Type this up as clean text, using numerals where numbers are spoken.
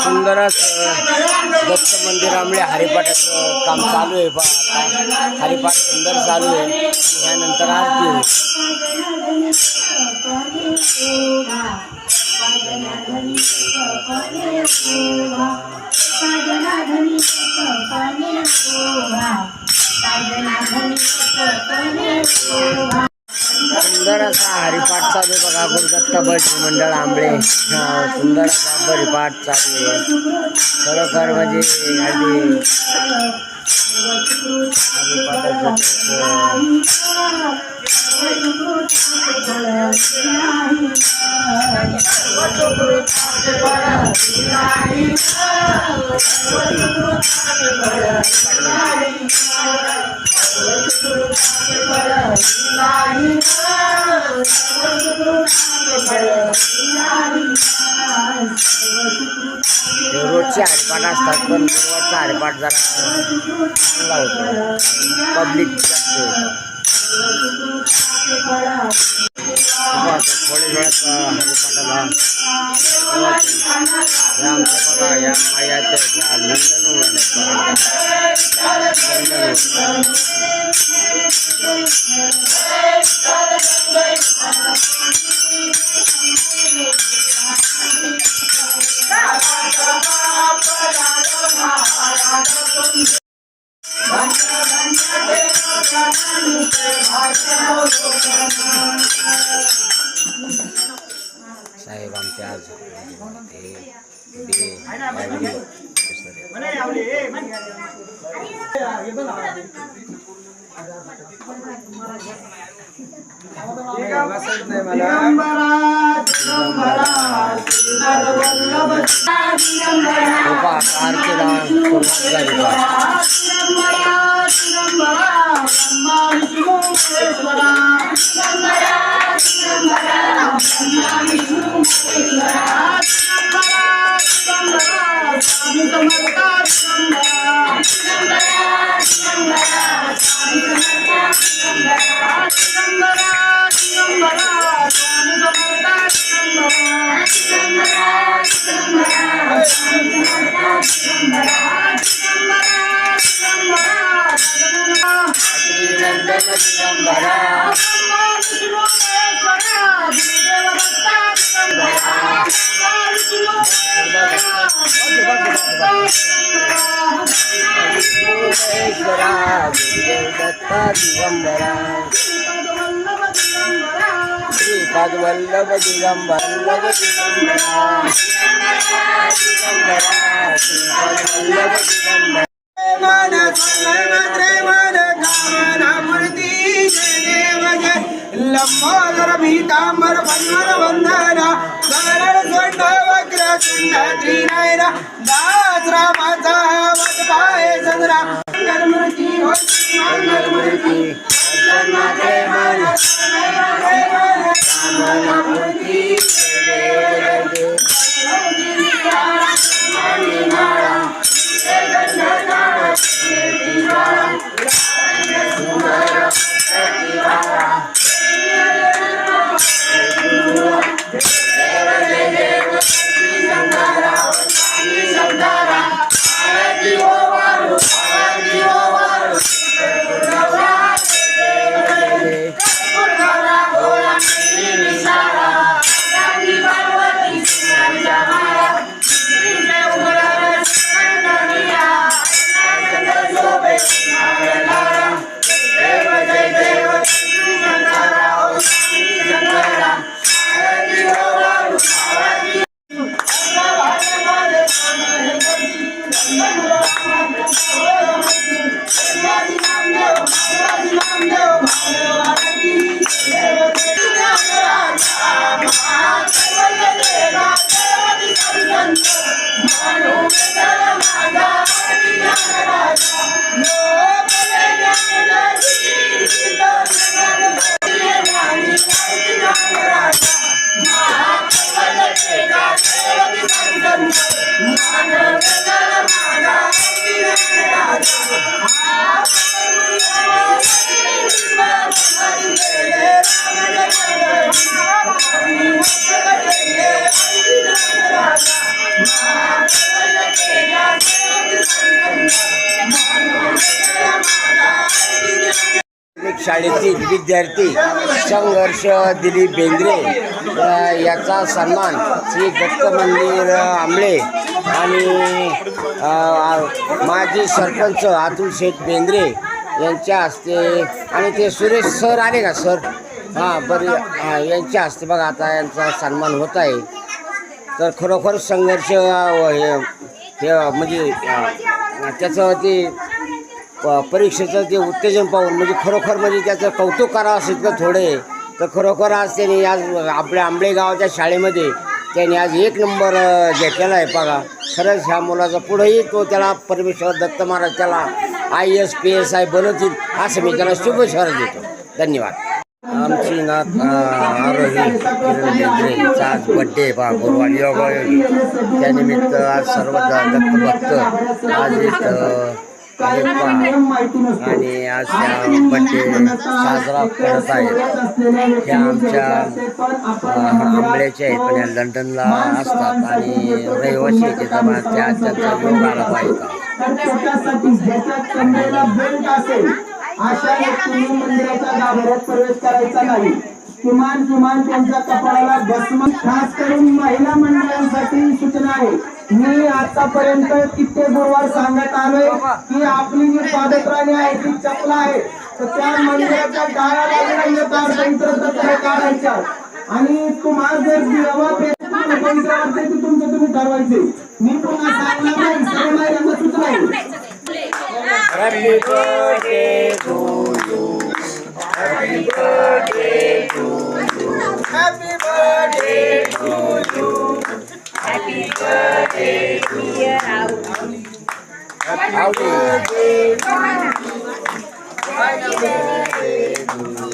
सुंदर दत्त मंदिरामुळे हरिपाठाचं काम चालू आहे. हरिपाठ सुंदर चालू आहे. यानंतर आरती होईल. सुंदर असा हरिपाठ चालू आहे बघा. गुरुदत्त भजनी मंडळ आंबळे सुंदर असा हरिपाठ चालू आहे. खरोखर म्हणजे रोजचे हरिपाठ असतात पण गुरुवारचा हरिपाठ जरा चांगला होतो. पब्लिक जास्त होतं. थोड्या वेळात हरिपाठाला या आमच्या बघा या मायाच्या लंडनहून साहेब आमचे आज श्रीपाद वल्लभ दिगंबर लंबोदर पीतांबर पन्वर वंदना सरळ सोंड वक्र चंड त्रिनयन दास रामाचा वट पाय चंद्रा मंगलमूर्ती होती मंगलमूर्ती जन्माचे मन मंगलमूर्ती Vichara शाळेतील विद्यार्थी संघर्ष दिलीप बेंद्रे याचा सन्मान श्री दत्त मंदिर आंबळे आणि माजी सरपंच अतुल शेठ बेंद्रे यांच्या हस्ते आणि ते सुरेश सर आले का सर हां बरं यांच्या हस्ते बघा आता यांचा सन्मान होत आहे. तर खरोखर संघर्ष हे म्हणजे त्याचं ते परीक्षेचं ते उत्तेजन पाहून म्हणजे खरोखर म्हणजे त्याचं कौतुक करावं असेल तर थोडे तर खरोखर आज त्यांनी आज आपल्या आंबळे गावाच्या शाळेमध्ये त्यांनी आज 1 नंबर घेतलेला आहे बघा. खरंच ह्या मुलाचा पुढेही तो त्याला परमेश्वर दत्त महाराज त्याला IAS PSI बनवतील असं मी त्याला शुभेच्छा देतो. धन्यवाद. आमची नात आरोही किरण बेंद्रे हिचा आज बड्डे पहा गुरुवार योगायोगी त्यानिमित्त आज सर्व दत्तभक्त आज इथं आले पहा आणि आज बड्डे साजरा करत आहेत. ह्या आमच्या आंबळ्याच्या आहेत पण या लंडनला असतात आणि रहिवासी येते जमा त्यांचा योग आला पाहिजे. अशा व्यक्तींनी मंदिराच्या गाभाऱ्यात प्रवेश करायचा नाही. किमान त्यांच्या कपाळाला भस्म. खास करून महिला मंडळांसाठी सूचना आहे. मी आतापर्यंत कित्येक गुरुवार सांगत आलोय की आपली जी पादत्राणी आहे ती चपला आहे तर त्या मंदिराच्या डाव्या बाजूला काढायच्या आणि तुम्हाला जर वाटते की तुमचं तुम्ही ठरवायचे. मी पुन्हा सांगणार नाही. सर्व महिलांना सूचना आहे. Happy birthday to you. Happy birthday to you. Happy birthday to you. Happy birthday dear Audi. Happy birthday to you. Happy birthday to you.